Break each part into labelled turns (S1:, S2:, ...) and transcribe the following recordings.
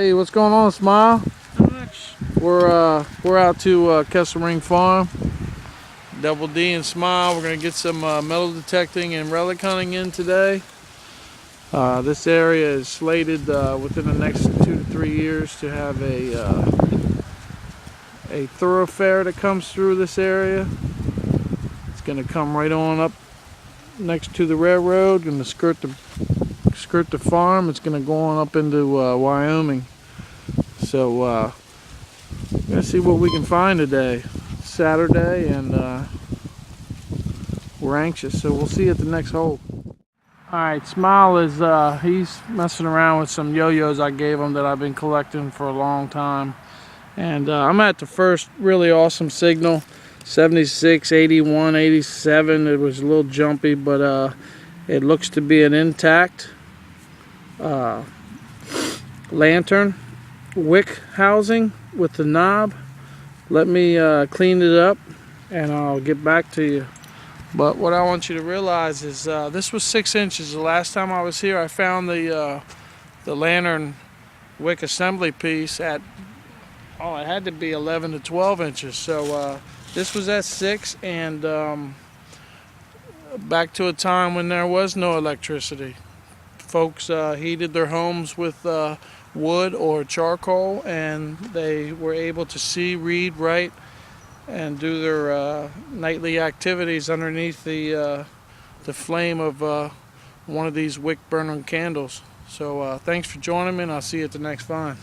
S1: Hey, what's going on, Smile?
S2: Not much.
S1: We're out to Kesselring Farm. Double D and Smile. We're gonna get some metal detecting and relic hunting in today. This area is slated within the next 2 to 3 years to have a thoroughfare that comes through this area. It's gonna come right on up next to the railroad, gonna skirt the farm. It's gonna go on up into Wyoming. So we're gonna see what we can find today. It's Saturday, and we're anxious, so we'll see you at the next hole. Alright, Smile is he's messing around with some yo-yos I gave him that I've been collecting for a long time. And I'm at the first really awesome signal, 76, 81, 87. It was a little jumpy, but it looks to be an intact lantern wick housing with the knob. Let me clean it up and I'll get back to you. But what I want you to realize is this was 6 inches. The last time I was here, I found the lantern wick assembly piece at, oh, it had to be 11 to 12 inches. So this was at 6, and back to a time when there was no electricity. Folks heated their homes with wood or charcoal, and they were able to see, read, write, and do their nightly activities underneath the flame of one of these wick burning candles. So thanks for joining me, and I'll see you at the next find.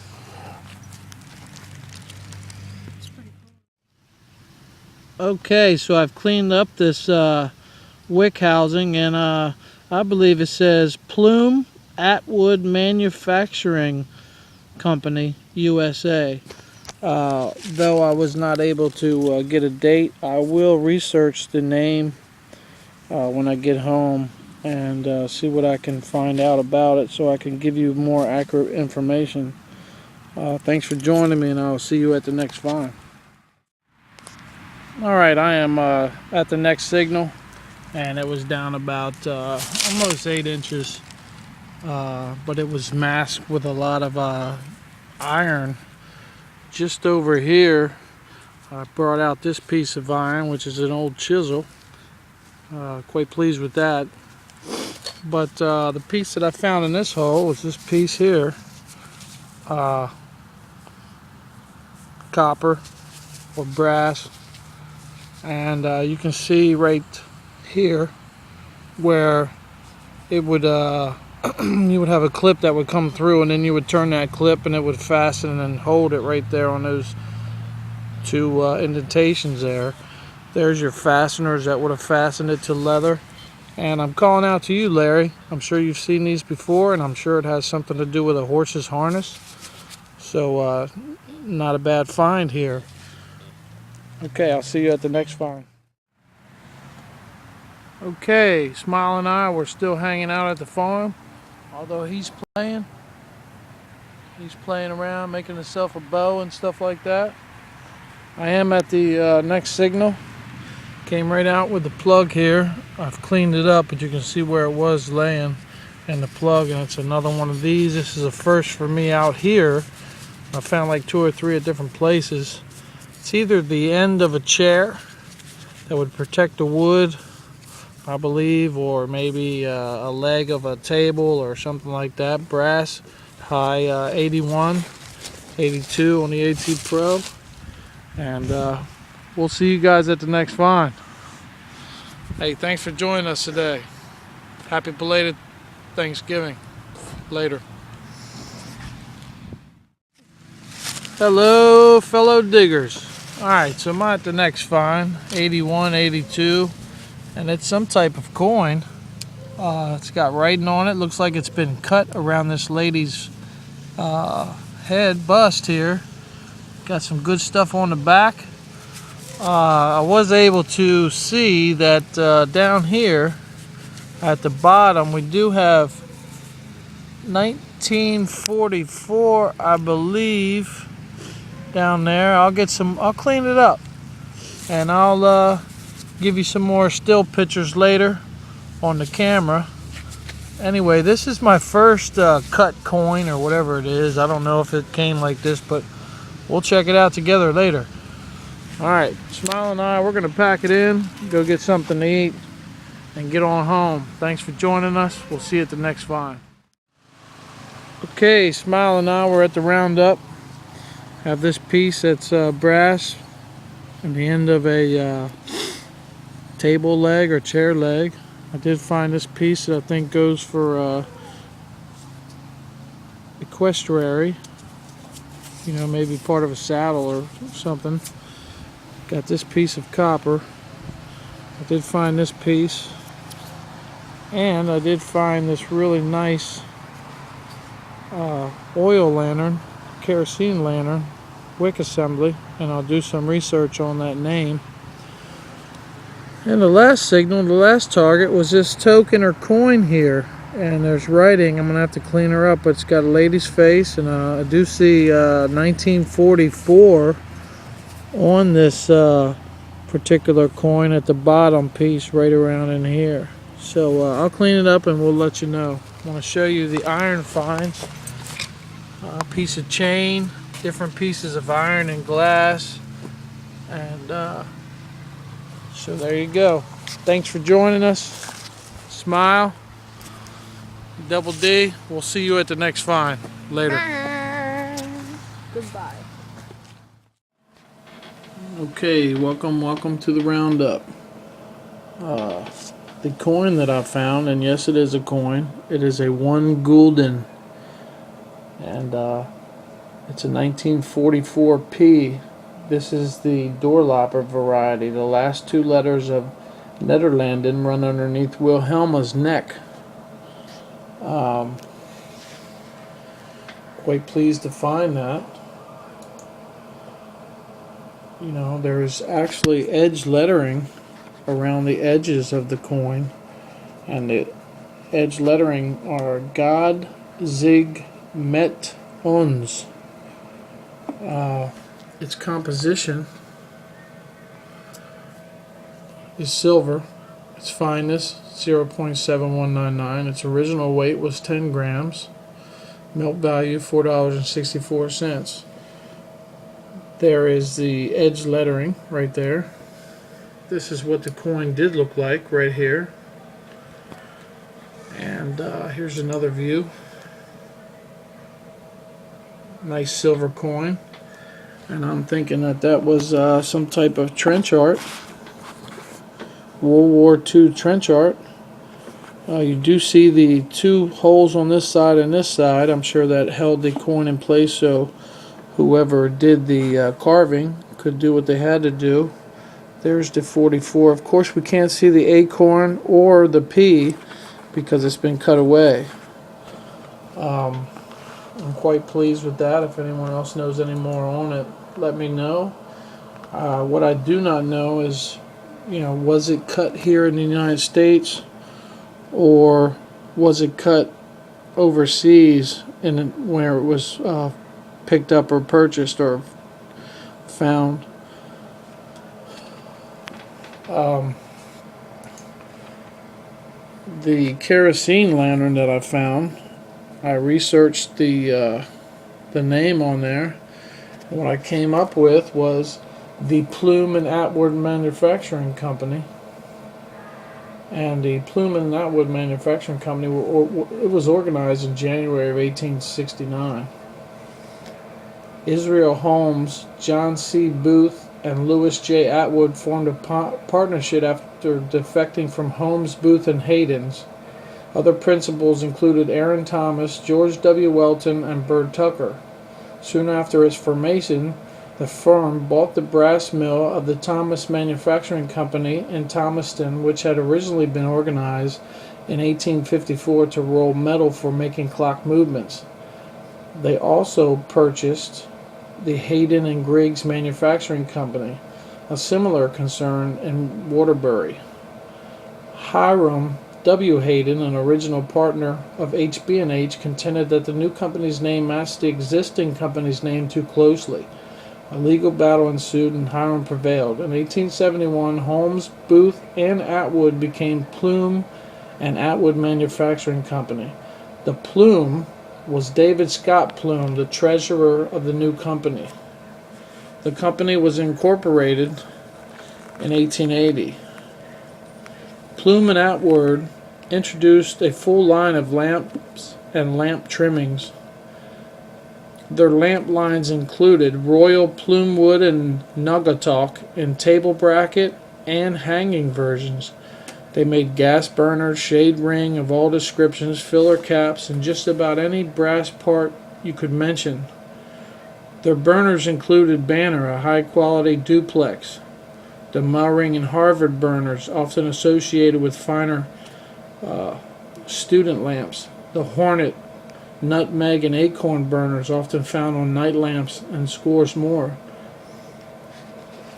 S1: Okay, so I've cleaned up this wick housing, and I believe it says Plume Atwood Manufacturing Company, USA. Though I was not able to get a date, I will research the name when I get home and see what I can find out about it, so I can give you more accurate information. Thanks for joining me, and I'll see you at the next find. Alright, I am at the next signal, and it was down about almost 8 inches, but it was masked with a lot of iron. Just over here, I brought out this piece of iron, which is an old chisel. Quite pleased with that. But the piece that I found in this hole was this piece here. Copper or brass. And you can see right here where it would you would have a clip that would come through, and then you would turn that clip and it would fasten and hold it right there on those two indentations there. There's your fasteners that would have fastened it to leather. And I'm calling out to you, Larry. I'm sure you've seen these before, and I'm sure it has something to do with a horse's harness. So not a bad find here. Okay, I'll see you at the next find. Okay, Smile and I were still hanging out at the farm. Although he's playing around, making himself a bow and stuff like that. I am at the next signal. Came right out with the plug here. I've cleaned it up, but you can see where it was laying in the plug, and it's another one of these. This is a first for me out here. I found like 2 or 3 at different places. It's either the end of a chair that would protect the wood, I believe, or maybe a leg of a table or something like that. Brass, high 81, 82 on the AT Pro. And we'll see you guys at the next find. Hey, thanks for joining us today. Happy belated Thanksgiving. Later. Hello, fellow diggers. Alright, so I'm at the next find, 81, 82. And it's some type of coin. It's got writing on it. Looks like it's been cut around this lady's head, bust here. Got some good stuff on the back. I was able to see that down here at the bottom we do have 1944, I believe, down there. I'll clean it up, and I'll give you some more still pictures later on the camera. Anyway, this is my first cut coin or whatever it is. I don't know if it came like this, but we'll check it out together later. Alright, Smile and I, we're going to pack it in, go get something to eat, and get on home. Thanks for joining us. We'll see you at the next find. Okay, Smile and I, we're at the roundup. Have this piece that's brass and the end of a table leg or chair leg. I did find this piece that I think goes for equestriary, you know, maybe part of a saddle or something. Got this piece of copper. I did find this piece, and I did find this really nice oil lantern, kerosene lantern, wick assembly, and I'll do some research on that name. And the last signal, the last target, was this token or coin here, and there's writing. I'm gonna have to clean her up, but it's got a lady's face, and I do see 1944 on this particular coin at the bottom piece, right around in here. So I'll clean it up and we'll let you know. I want to show you the iron finds. A piece of chain, different pieces of iron and glass, and so there you go. Thanks for joining us. Smile, Double D. We'll see you at the next find. Later.
S2: Goodbye.
S1: Okay, welcome to the roundup. The coin that I found, and yes, it is a coin. It is a 1 gulden, and it's a 1944p. This is the doorlopper variety. The last 2 letters of Netherland run underneath Wilhelma's neck. Quite pleased to find that. You know, there's actually edge lettering around the edges of the coin, and the edge lettering are God Zig Met Uns. Its composition is silver. Its fineness 0.7199. Its original weight was 10 grams. Melt value $4.64. There is the edge lettering right there. This is what the coin did look like right here. And here's another view. Nice silver coin. And I'm thinking that that was some type of trench art. World War II trench art. You do see the 2 holes on this side and this side. I'm sure that held the coin in place so whoever did the carving could do what they had to do. There's the 44. Of course, we can't see the acorn or the P because it's been cut away. I'm quite pleased with that. If anyone else knows any more on it, let me know. What I do not know is, you know, was it cut here in the United States, or was it cut overseas where it was picked up or purchased or found? The kerosene lantern that I found, I researched the name on there. What I came up with was the Plume and Atwood Manufacturing Company. And the Plume and Atwood Manufacturing Company, it was organized in January of 1869. Israel Holmes, John C. Booth, and Louis J. Atwood formed a partnership after defecting from Holmes, Booth, and Hayden's. Other principals included Aaron Thomas, George W. Welton, and Bird Tucker. Soon after its formation, the firm bought the brass mill of the Thomas Manufacturing Company in Thomaston, which had originally been organized in 1854 to roll metal for making clock movements. They also purchased the Hayden and Griggs Manufacturing Company, a similar concern in Waterbury. Hiram W. Hayden, an original partner of HB&H, contended that the new company's name matched the existing company's name too closely. A legal battle ensued and Hiram prevailed. In 1871, Holmes, Booth, and Atwood became Plume and Atwood Manufacturing Company. The plume was David Scott Plume, the treasurer of the new company. The company was incorporated in 1880. Plume and Atwood introduced a full line of lamps and lamp trimmings. Their lamp lines included Royal Plumewood and Naugatuck in table bracket and hanging versions. They made gas burners, shade ring of all descriptions, filler caps, and just about any brass part you could mention. Their burners included Banner, a high-quality duplex, the Mauring and Harvard burners, often associated with finer student lamps, the Hornet, Nutmeg, and Acorn burners, often found on night lamps, and scores more.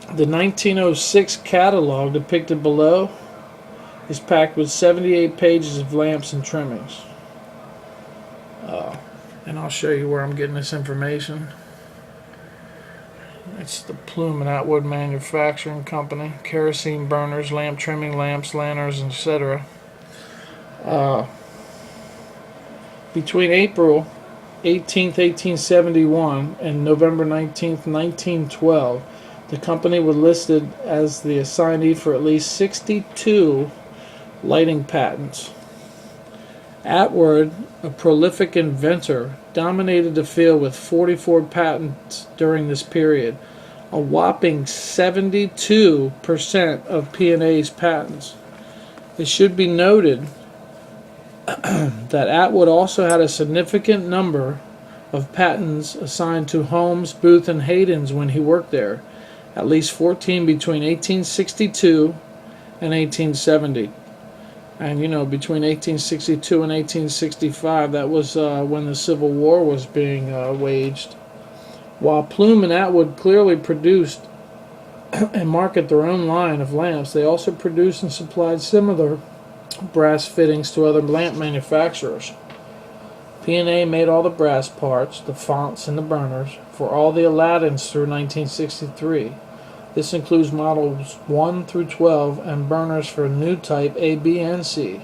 S1: The 1906 catalog depicted below is packed with 78 pages of lamps and trimmings. And I'll show you where I'm getting this information. It's the Plume and Atwood Manufacturing Company. Kerosene burners, lamp trimming, lamps, lanterns, etc. Between April 18th, 1871 and November 19th, 1912, the company was listed as the assignee for at least 62 lighting patents. Atwood, a prolific inventor, dominated the field with 44 patents during this period, a whopping 72% of P&A's patents. It should be noted that Atwood also had a significant number of patents assigned to Holmes, Booth, and Hayden's when he worked there, at least 14 between 1862 and 1870. And between 1862 and 1865, that was when the Civil War was being waged. While Plume and Atwood clearly produced and market their own line of lamps, they also produced and supplied similar brass fittings to other lamp manufacturers. P&A made all the brass parts, the fonts, and the burners for all the Aladdins through 1963. This includes models 1 through 12 and burners for new type A, B, and C.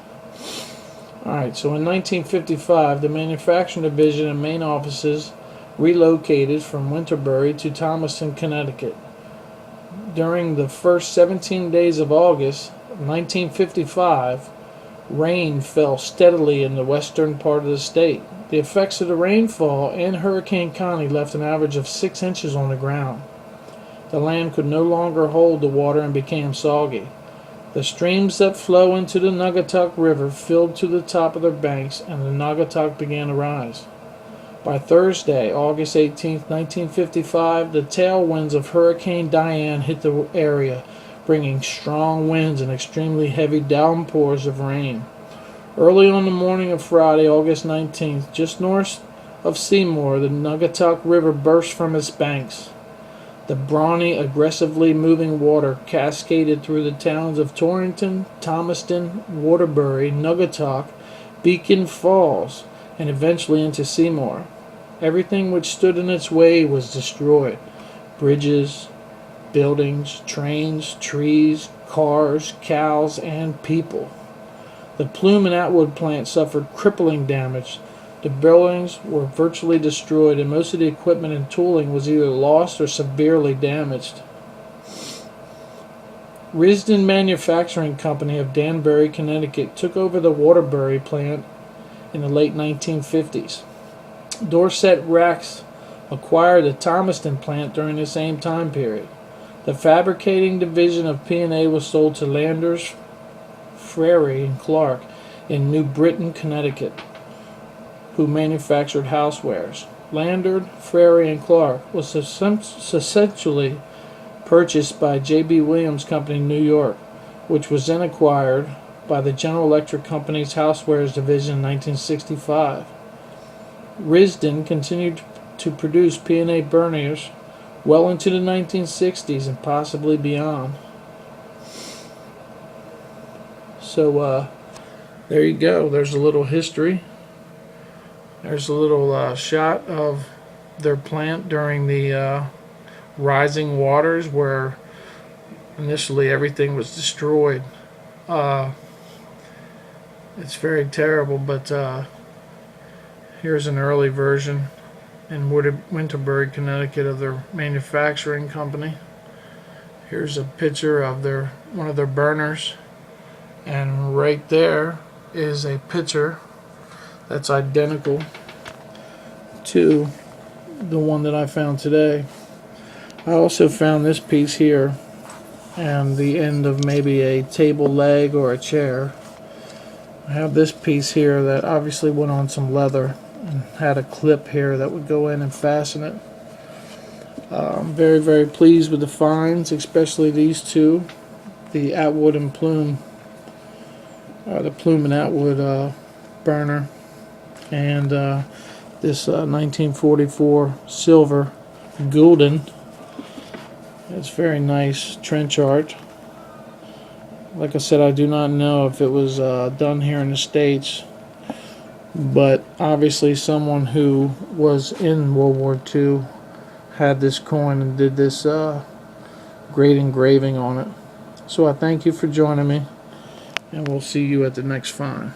S1: Alright, so in 1955, the manufacturing division and main offices relocated from Winterbury to Thomaston, Connecticut. During the first 17 days of August 1955, rain fell steadily in the western part of the state. The effects of the rainfall in Hurricane Connie left an average of 6 inches on the ground. The land could no longer hold the water and became soggy. The streams that flow into the Naugatuck River filled to the top of their banks, and the Naugatuck began to rise. By Thursday, August 18, 1955, the tailwinds of Hurricane Diane hit the area, bringing strong winds and extremely heavy downpours of rain. Early on the morning of Friday, August 19th, just north of Seymour, the Naugatuck River burst from its banks. The brawny, aggressively moving water cascaded through the towns of Torrington, Thomaston, Waterbury, Naugatuck, Beacon Falls, and eventually into Seymour. Everything which stood in its way was destroyed. Bridges, buildings, trains, trees, cars, cows, and people. The Plume and Atwood plant suffered crippling damage. The buildings were virtually destroyed, and most of the equipment and tooling was either lost or severely damaged. Risden Manufacturing Company of Danbury, Connecticut, took over the Waterbury plant in the late 1950s. Dorset Rex acquired the Thomaston plant during the same time period. The fabricating division of P&A was sold to Landers, Frary, and Clark in New Britain, Connecticut, who manufactured housewares. Landers, Frary, and Clark was essentially purchased by J.B. Williams Company, New York, which was then acquired by the General Electric Company's housewares division in 1965. Risden continued to produce P&A burners well into the 1960s and possibly beyond. So there you go. There's a little history. There's a little shot of their plant during the rising waters, where initially everything was destroyed. It's very terrible, but here's an early version in Winterberg, Connecticut, of their manufacturing company. Here's a picture of one of their burners, and right there is a picture that's identical to the one that I found today. I also found this piece here and the end of maybe a table leg or a chair. I have this piece here that obviously went on some leather and had a clip here that would go in and fasten it. I'm very, very pleased with the finds, especially these two, the Atwood and Plume, the Plume and Atwood burner, and this 1944 silver Gulden. It's very nice trench art. Like I said, I do not know if it was done here in the States, but obviously someone who was in World War II had this coin and did this great engraving on it. So I thank you for joining me, and we'll see you at the next find.